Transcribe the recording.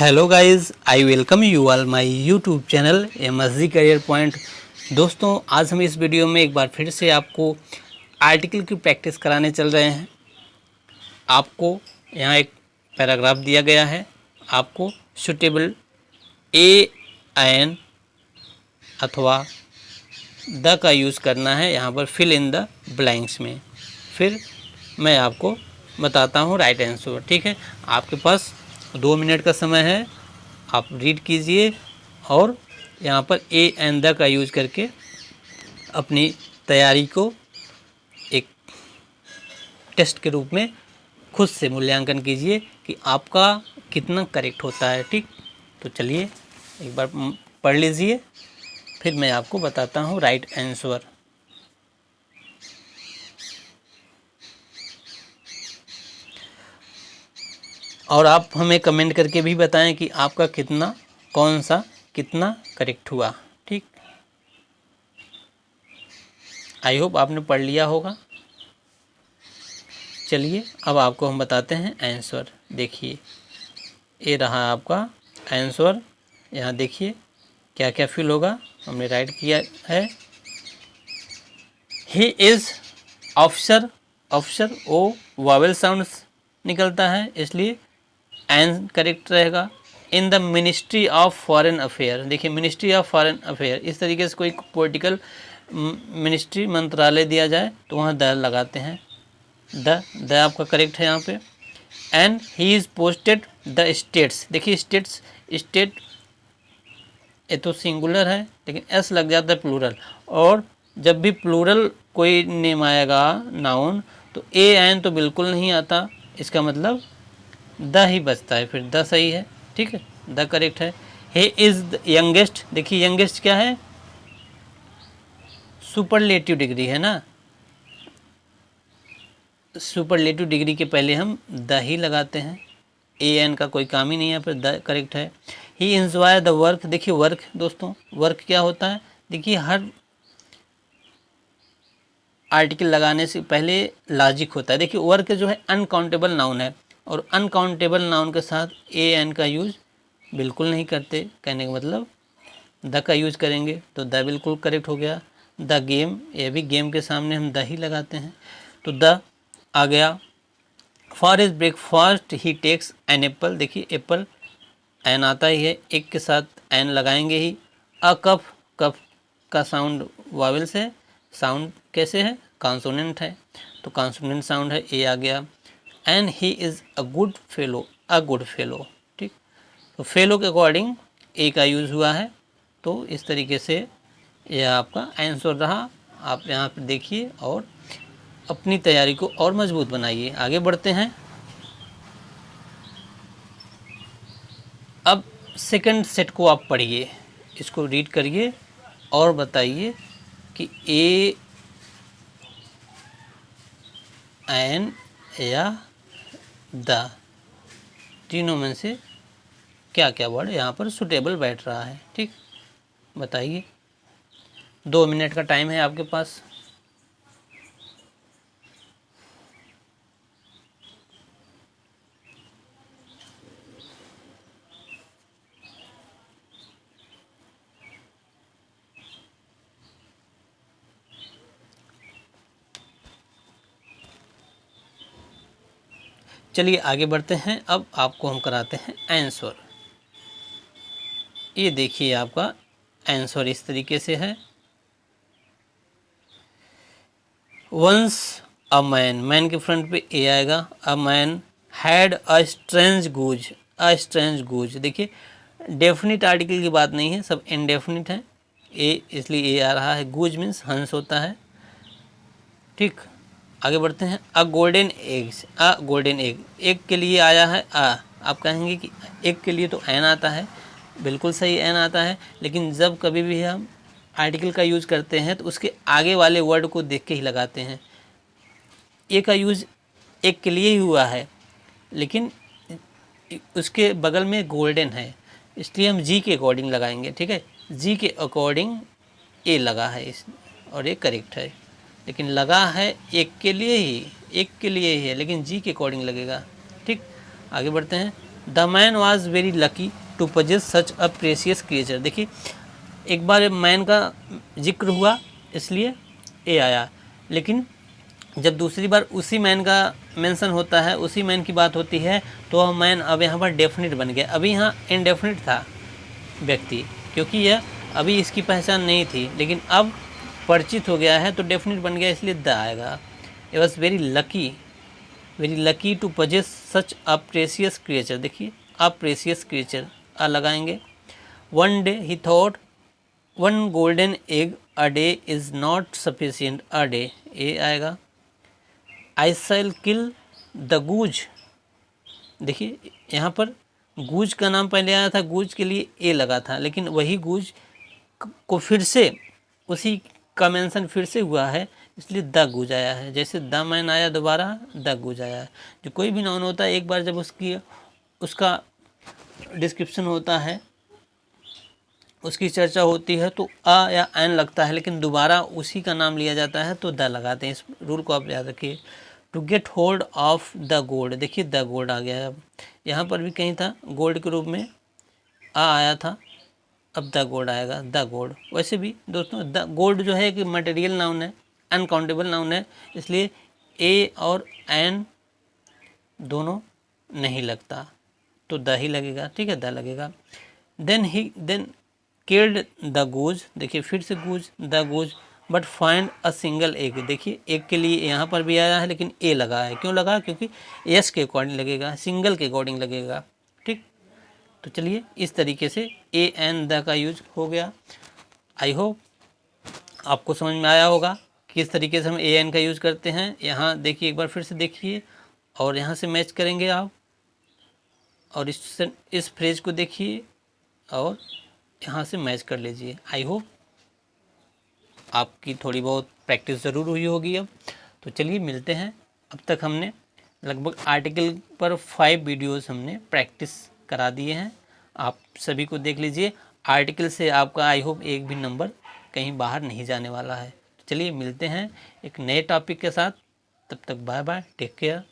Hello guys, I welcome you all my YouTube channel MSG career point. दोस्तों, आज हम इस वीडियो में एक बार फिर से आपको आर्टिकल की प्रैक्टिस कराने चल रहे हैं। आपको यहाँ एक पैराग्राफ दिया गया है, आपको सुटेबल ए एन अथवा द का यूज़ करना है यहाँ पर फिल इन द ब्लैंक्स में। फिर मैं आपको बताता हूँ राइट आंसर। ठीक है, आपके पास 2 मिनट का समय है, आप रीड कीजिए और यहाँ पर ए एंड द का यूज़ करके अपनी तैयारी को एक टेस्ट के रूप में खुद से मूल्यांकन कीजिए कि आपका कितना करेक्ट होता है। ठीक, तो चलिए एक बार पढ़ लीजिए, फिर मैं आपको बताता हूँ राइट आंसर। और आप हमें कमेंट करके भी बताएं कि आपका कितना करेक्ट हुआ। ठीक, आई होप आपने पढ़ लिया होगा। चलिए अब आपको हम बताते हैं आंसर। देखिए, ये रहा आपका आंसर। यहाँ देखिए क्या क्या फिल होगा, हमने राइट किया है। He is officer, officer O vowel sounds निकलता है, इसलिए एन करेक्ट रहेगा। In the ministry of foreign affair, देखिए मिनिस्ट्री ऑफ फॉरेन अफेयर, इस तरीके से कोई पॉलिटिकल मिनिस्ट्री मंत्रालय दिया जाए तो वहाँ द लगाते हैं। द आपका करेक्ट है यहाँ पे। And he is posted the states, देखिए स्टेट्स, स्टेट ये तो सिंगुलर है लेकिन एस लग जाता है प्लूरल, और जब भी प्लूरल कोई नेम आएगा नाउन तो ए एन तो बिल्कुल नहीं आता, इसका मतलब द ही बचता है, फिर द सही है। ठीक है, द करेक्ट है। हे इज़ द यंगेस्ट, देखिए यंगेस्ट क्या है, सुपरलेटिव डिग्री है ना, सुपरलेटिव डिग्री के पहले हम द ही लगाते हैं, ए एन का कोई काम ही नहीं है, फिर द करेक्ट है। ही इंजॉय द वर्क, देखिए वर्क दोस्तों, वर्क क्या होता है, देखिए हर आर्टिकल लगाने से पहले लॉजिक होता है। देखिए वर्क जो है अनकाउंटेबल नाउन है, और अनकाउंटेबल नाउन के साथ ए एन का यूज़ बिल्कुल नहीं करते, कहने का मतलब द का यूज़ करेंगे, तो द बिल्कुल करेक्ट हो गया। द गेम, ये भी गेम के सामने हम द ही लगाते हैं, तो द आ गया। For his breakfast he takes an apple, देखिए एप्पल एन आता ही है, एक के साथ एन लगाएंगे ही। अ कप, कप का साउंड वावेल से, साउंड कैसे है, कॉन्सोनेंट है, तो कॉन्सोनेंट साउंड है, ए आ गया। And he is a good fellow, a good fellow. ठीक, तो फेलो के अकॉर्डिंग ए का यूज़ हुआ है, तो इस तरीके से यह आपका आंसर रहा। आप यहाँ पर देखिए और अपनी तैयारी को और मजबूत बनाइए। आगे बढ़ते हैं। अब सेकंड सेट को आप पढ़िए, इसको रीड करिए और बताइए कि ए एन या द तीनों में से क्या क्या वर्ड यहाँ पर सुटेबल बैठ रहा है। ठीक, बताइए, 2 मिनट का टाइम है आपके पास। चलिए आगे बढ़ते हैं। अब आपको हम कराते हैं आंसर। ये देखिए आपका आंसर इस तरीके से है। वंस अ मैन, मैन के फ्रंट पे ए आएगा। A man had a strange goose, a strange goose, देखिए डेफिनिट आर्टिकल की बात नहीं है, सब इनडेफिनिट है, ए इसलिए ए आ रहा है। गूज मीन्स हंस होता है। ठीक, आगे बढ़ते हैं। अ गोल्डन एग्स, अ गोल्डन एग, एग के लिए आया है आ, आप कहेंगे कि एग के लिए तो एन आता है, बिल्कुल सही एन आता है, लेकिन जब कभी भी हम आर्टिकल का यूज़ करते हैं तो उसके आगे वाले वर्ड को देख के ही लगाते हैं। ए का यूज़ एग के लिए ही हुआ है, लेकिन उसके बगल में गोल्डन है, इसलिए हम जी के अकॉर्डिंग लगाएंगे। ठीक है, जी के अकॉर्डिंग ए लगा है इस, और ये करेक्ट है, लेकिन लगा है एक के लिए ही, एक के लिए ही है, लेकिन जी के अकॉर्डिंग लगेगा। ठीक, आगे बढ़ते हैं। The man was very lucky to possess such a precious creature. देखिए एक बार मैन का जिक्र हुआ इसलिए ए आया, लेकिन जब दूसरी बार उसी मैन का मेंशन होता है, उसी मैन की बात होती है, तो वह मैन अब यहाँ पर डेफिनेट बन गया। अभी यहाँ इनडेफिनेट था व्यक्ति, क्योंकि यह अभी इसकी पहचान नहीं थी, लेकिन अब परिचित हो गया है तो डेफिनेट बन गया, इसलिए द आएगा। It was very lucky to possess such a precious creature. देखिए अ प्रेशियस क्रिएचर आ लगाएंगे। One day he thought one golden egg a day is not sufficient a day, a आएगा। I shall kill the goose. देखिए यहाँ पर गूज का नाम पहले आया था, गूज के लिए ए लगा था, लेकिन वही गूज को फिर से उसी का मेंशन फिर से हुआ है, इसलिए द गूज आया है। जैसे द मैन आया दोबारा, द गूज आया है। जो कोई भी नाउन होता है एक बार जब उसका डिस्क्रिप्शन होता है, उसकी चर्चा होती है तो आ या एन लगता है, लेकिन दोबारा उसी का नाम लिया जाता है तो द लगाते हैं। इस रूल को आप याद रखिए। To get hold of the gold, देखिए द गोल्ड आ गया है। अब यहाँ पर भी कहीं था गोल्ड के रूप में आ आया था, अब द गोल्ड आएगा, द गोल्ड। वैसे भी दोस्तों द गोल्ड जो है एक मटेरियल नाउन है, अनकाउंटेबल नाउन है, इसलिए ए और एन दोनों नहीं लगता, तो द ही लगेगा, ठीक है, द लगेगा। देन किल्ड द गूज, देखिए फिर से goose, the goose, but find a single egg. देखिए एग के लिए यहाँ पर भी आया है, लेकिन ए लगा है। क्यों लगा? क्योंकि एस के अकॉर्डिंग लगेगा, सिंगल के अकॉर्डिंग लगेगा, ठीक। तो चलिए इस तरीके से ए एन द का यूज हो गया। आई होप आपको समझ में आया होगा किस तरीके से हम ए एन का यूज़ करते हैं। यहाँ देखिए एक बार फिर से देखिए और यहाँ से मैच करेंगे आप, और इस फ्रेज को देखिए और यहाँ से मैच कर लीजिए। आई होप आपकी थोड़ी बहुत प्रैक्टिस ज़रूर हुई होगी अब। तो चलिए मिलते हैं। अब तक हमने लगभग आर्टिकल पर 5 वीडियोस हमने प्रैक्टिस करा दिए हैं, आप सभी को देख लीजिए। आर्टिकल से आपका आई होप एक भी नंबर कहीं बाहर नहीं जाने वाला है। तो चलिए मिलते हैं एक नए टॉपिक के साथ, तब तक बाय बाय, टेक केयर।